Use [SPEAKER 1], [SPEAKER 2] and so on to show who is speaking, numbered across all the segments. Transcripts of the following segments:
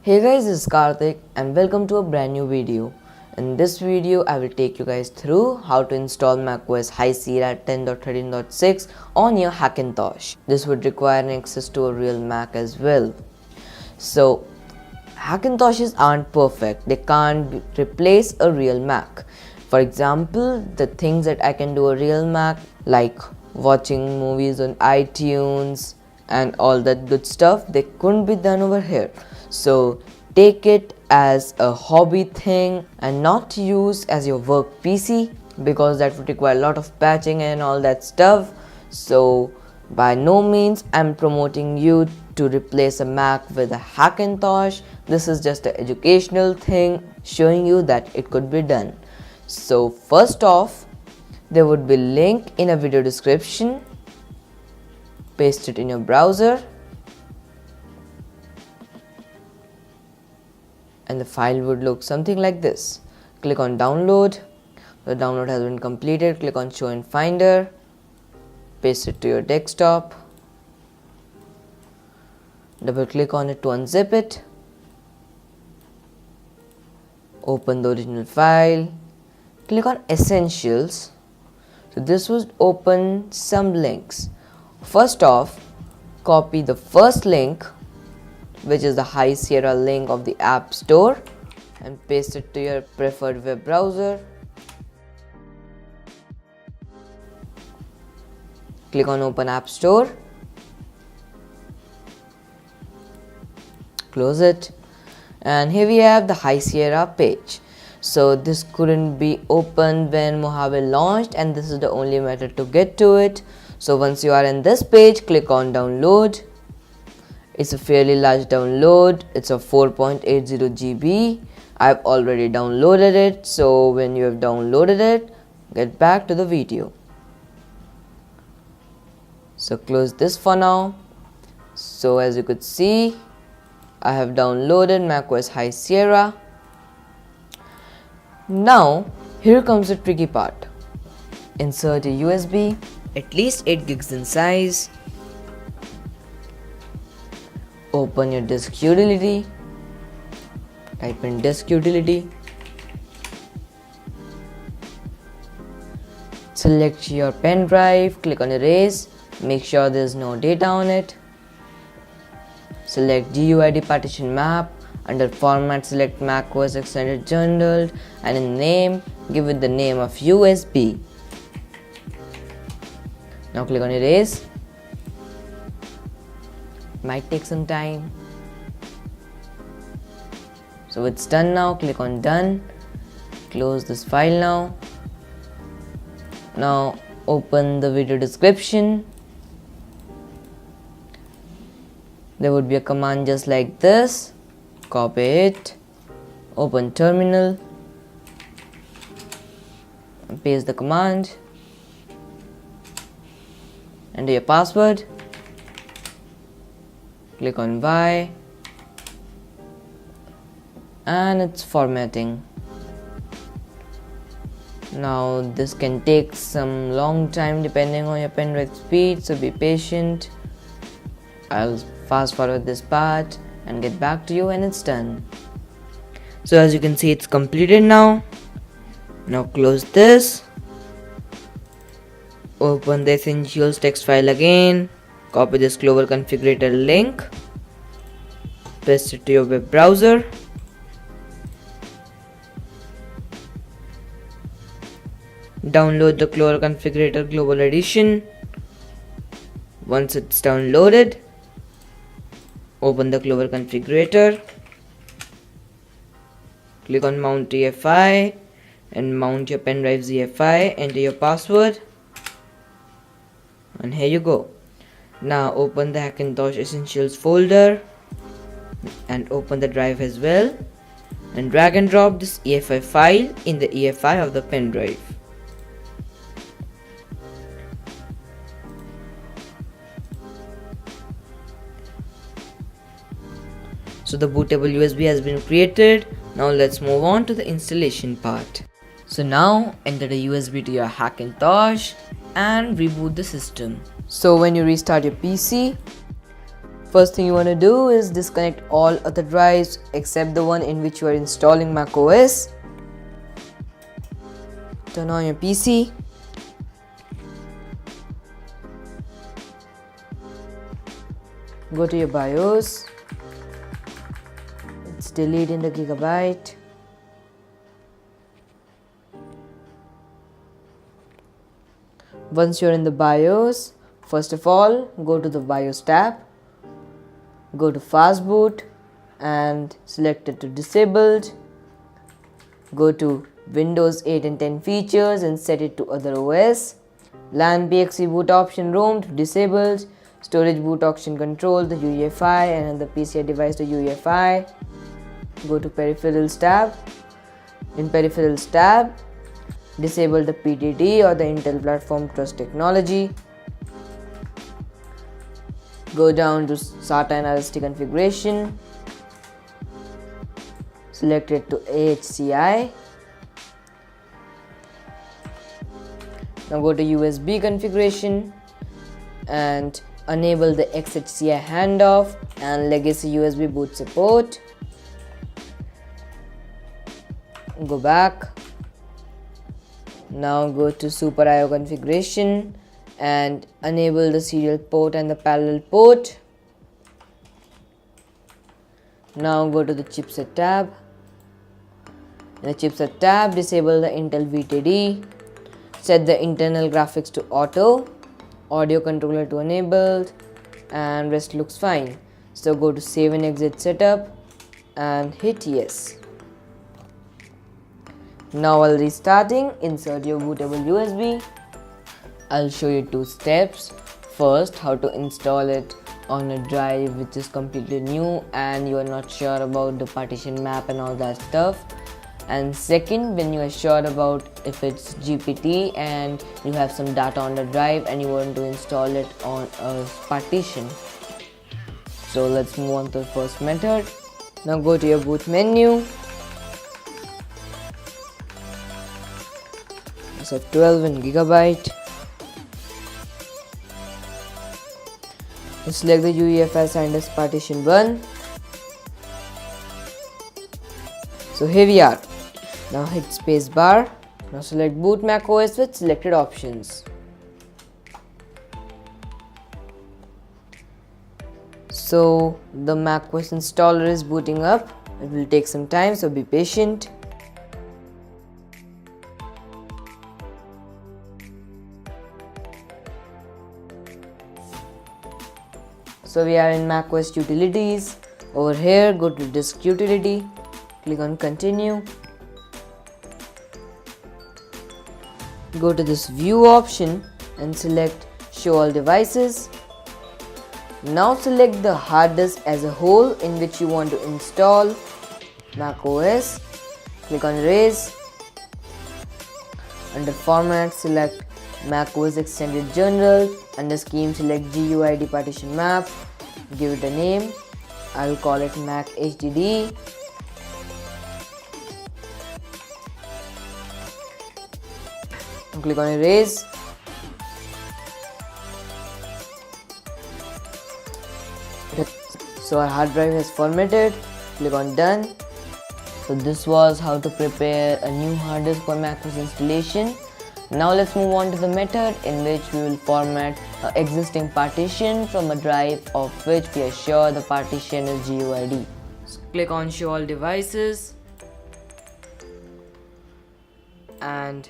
[SPEAKER 1] Hey guys, this is Karthik and welcome to a brand new video. In this video, I will take you guys through how to install macOS High Sierra 10.13.6 on your Hackintosh. This would require an access to a real Mac as well. So, Hackintoshes aren't perfect. They can't replace a real Mac. For example, the things that I can do a real Mac, like watching movies on iTunes and all that good stuff, they couldn't be done over here. So take it as a hobby thing and not use as your work PC, because that would require a lot of patching and all that stuff. So by no means I'm promoting you to replace a Mac with a Hackintosh. This is just an educational thing showing you that it could be done. So first off, there would be link in a video description. Paste it in your browser and the file would look something like this. Click on download. The download has been completed. Click on show in Finder. Paste it to your desktop. Double click on it to unzip it. Open the original file. Click on Essentials. So this would open some links. First off, copy the first link, which is the High Sierra link of the App Store, and paste it to your preferred web browser. Click on Open App Store. Close it. And here we have the High Sierra page. So this couldn't be opened when Mojave launched, and this is the only method to get to it. So once you are in this page, click on download. It's a fairly large download. It's a 4.80 GB. I've already downloaded it. So when you have downloaded it, get back to the video. So close this for now. So as you could see, I have downloaded macOS High Sierra. Now here comes the tricky part. Insert a USB, at least 8 gigs in size. Open your disk utility. Type in disk utility. Select your pen drive. Click on erase. Make sure there is no data on it. Select GUID partition map. Under format, select macOS extended general, and in name, give it the name of USB. Now click on erase. Might take some time. So it's done now. Click on done. Close this file now. Now open the video description. There would be a command just like this. Copy it. Open terminal. And paste the command. Enter your password. Click on Y, and it's formatting. Now this can take some long time depending on your pen drive speed, so be patient. I'll fast forward this part and get back to you when it's done. So as you can see, it's completed now. Now close this. Open the Essentials text file again. Copy this Clover configurator link. Paste it to your web browser. Download the Clover configurator global edition. Once it's downloaded, open the Clover configurator. Click on mount EFI and mount your pen drive EFI. Enter your password. And here you go. Now open the Hackintosh Essentials folder and open the drive as well, and drag and drop this EFI file in the EFI of the pen drive. So the bootable USB has been created. Now let's move on to the installation part. So now enter the USB to your Hackintosh and reboot the system. So when you restart your PC, First thing you want to do is disconnect all other drives except the one in which you are installing macOS. Turn on your PC. Go to your BIOS. It's deleting the gigabyte. Once you're in the BIOS, first of all, go to the BIOS tab. Go to fast boot and select it to disabled. Go to Windows 8 and 10 features and set it to other OS. LAN PXE boot option ROM to disabled. Storage boot option control the UEFI and the PCI device to UEFI. Go to peripherals tab. In peripherals tab, disable the PTT or the Intel Platform Trust Technology. Go down to SATA and RST configuration. Select it to AHCI. Now go to USB configuration and enable the XHCI handoff and legacy USB boot support. Go back. Now go to Super IO configuration and enable the serial port and the parallel port. Now go to the chipset tab. In the chipset tab, disable the Intel VTD. Set the internal graphics to auto. Audio controller to enabled, and rest looks fine. So go to save and exit setup and hit yes. Now while restarting, insert your bootable USB. I'll show you two steps. First, how to install it on a drive which is completely new and you are not sure about the partition map and all that stuff. And second, when you are sure about if it's GPT and you have some data on the drive and you want to install it on a partition. So let's move on to the first method. Now go to your boot menu. It's a 12 GB. Select the UEFI assigned as partition 1. So here we are. Now hit spacebar. Now select boot macOS with selected options. So the macOS installer is booting up. It will take some time, so be patient. So we are in macOS utilities. Over here, go to disk utility. Click on continue. Go to this view option and select show all devices. Now select the hard disk as a whole in which you want to install macOS. Click on erase. Under format, select macOS extended general. Under scheme, select GUID partition map. Give it a name. I'll call it Mac HDD. Click on erase. So our hard drive has formatted. Click on done. So this was how to prepare a new hard disk for macOS installation. Now let's move on to the method in which we will format an existing partition from a drive of which we are sure the partition is GUID. So click on show all devices. And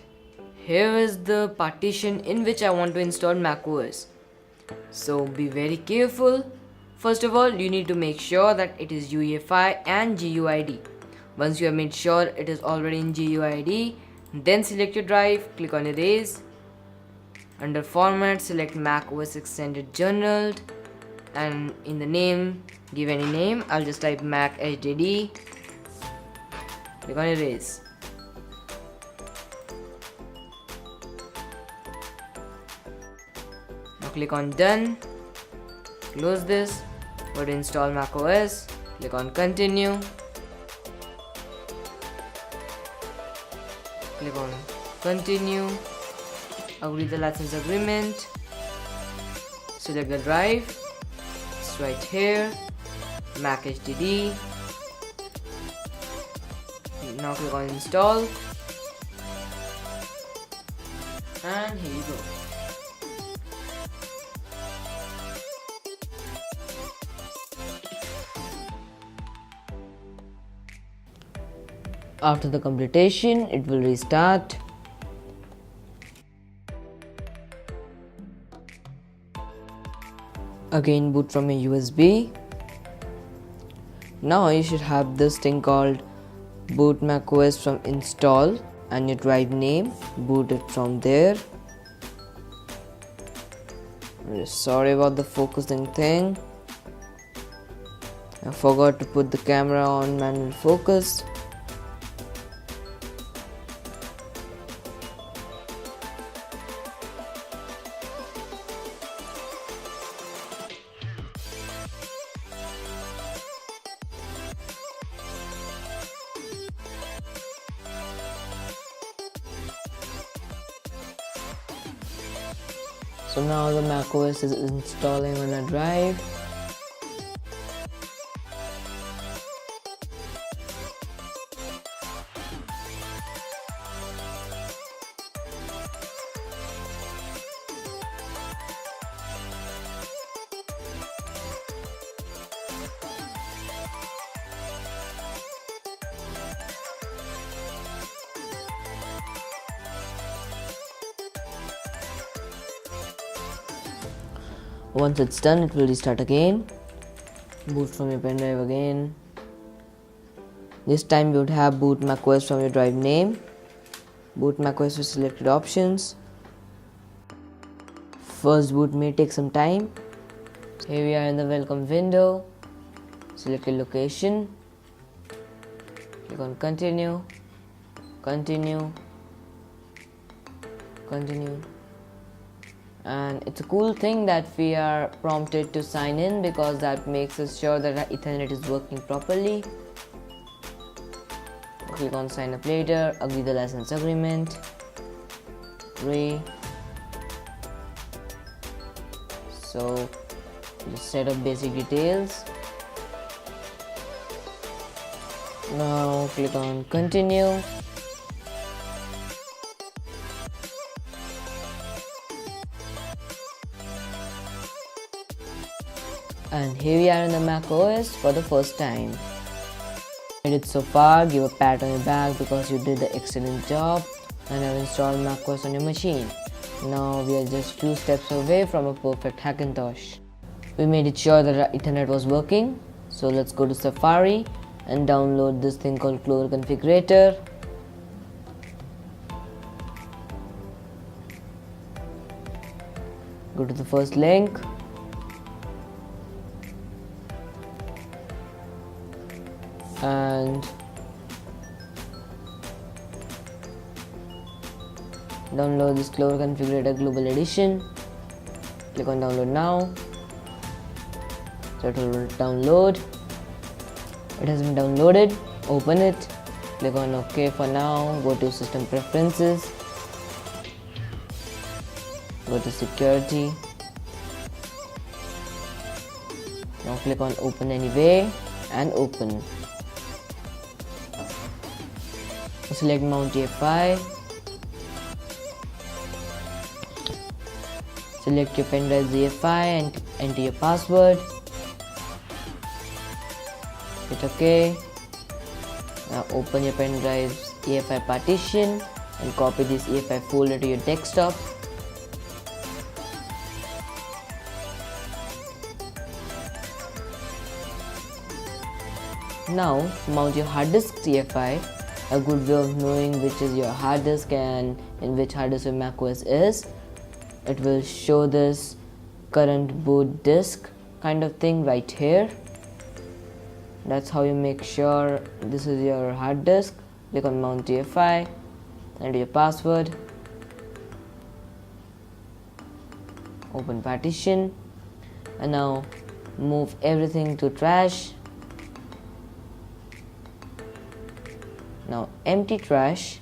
[SPEAKER 1] here is the partition in which I want to install macOS. So be very careful. First of all, you need to make sure that it is UEFI and GUID. Once you have made sure it is already in GUID, then select your drive, click on erase. Under format, select macOS extended general, and in the name, give any name. I'll just type Mac HDD. Click on erase. Now click on done. Close this. Go to install macOS. Click on continue. Click on continue. Agree the license agreement. Select the drive. right here, Mac HDD. Now click on install, and here you go. After the completion, it will restart. Again, boot from a USB. Now you should have this thing called boot macOS from install and your drive name. Boot it from there. Sorry about the focusing thing. I forgot to put the camera on manual focus. So now the macOS is installing on a drive. Once it's done, it will restart again. Boot from your pen drive again. This time you would have boot macOS from your drive name. Boot macOS with selected options. First boot may take some time. Here we are in the welcome window. Select your location. Click on continue, continue, continue. And it's a cool thing that we are prompted to sign in, because that makes us sure that our Ethernet is working properly. Click on sign up later, agree the license agreement, agree. So just set up basic details. Now click on continue. And here we are in the macOS for the first time. You did so far, give a pat on your back because you did the excellent job and have installed macOS on your machine. Now we are just few steps away from a perfect Hackintosh. We made it sure that our Ethernet was working. So let's go to Safari and download this thing called Clover Configurator. Go to the first link. And download this Clover Configurator Global Edition. Click on download now. So it will download. It has been downloaded. Open it. Click on OK for now. Go to System Preferences. Go to Security. Now click on Open Anyway and open. Select Mount EFI. Select your pen drive EFI and enter your password. Hit OK. Now open your pen drive's EFI partition and copy this EFI folder to your desktop. Now mount your hard disk EFI. A good way of knowing which is your hard disk and in which hard disk your macOS is. It will show this current boot disk kind of thing right here. That's how you make sure this is your hard disk. Click on Mount EFI, enter your password, open partition, and now move everything to trash. Now empty trash.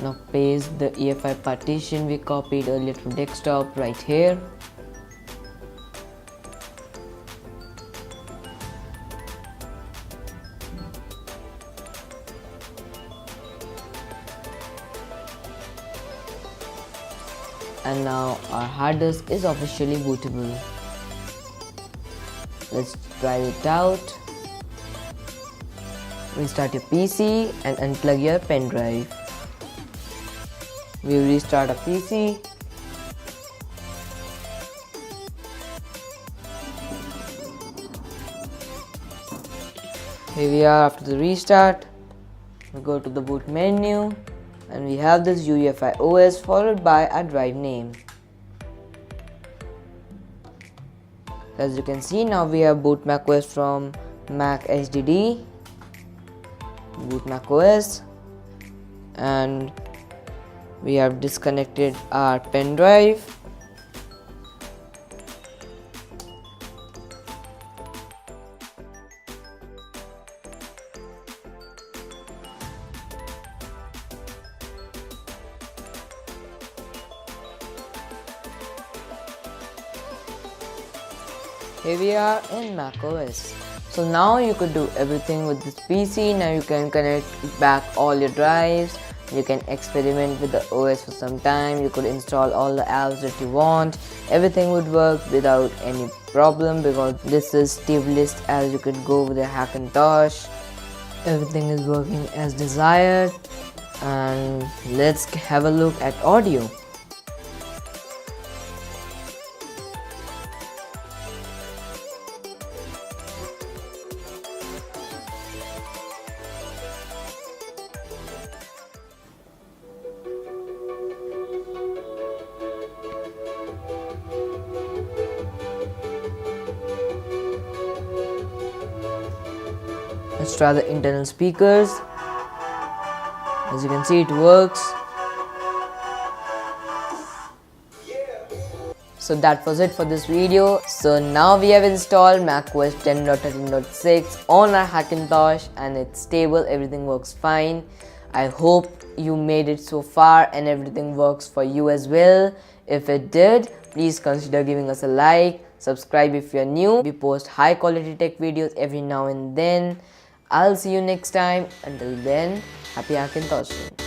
[SPEAKER 1] Now paste the EFI partition we copied earlier to desktop right here. And now our hard disk is officially bootable. Let's try it out. Restart your PC and unplug your pen drive. We restart our PC. Here we are after the restart. We go to the boot menu and we have this UEFI OS followed by our drive name. As you can see, now we have boot macOS from Mac HDD, boot macOS, and we have disconnected our pen drive. Here we are in macOS. So now you could do everything with this PC. Now you can connect back all your drives. You can experiment with the OS for some time. You could install all the apps that you want. Everything would work without any problem because this is stateless as you could go with a Hackintosh. Everything is working as desired. And let's have a look at audio. Let's try the internal speakers. As you can see, it works. So that was it for this video. So now we have installed macOS 10.13.6 on our Hackintosh and it's stable, everything works fine. I hope you made it so far and everything works for you as well. If it did, please consider giving us a like, subscribe if you're new. We post high quality tech videos every now and then. I'll see you next time. Until then, happy Hackintoshing.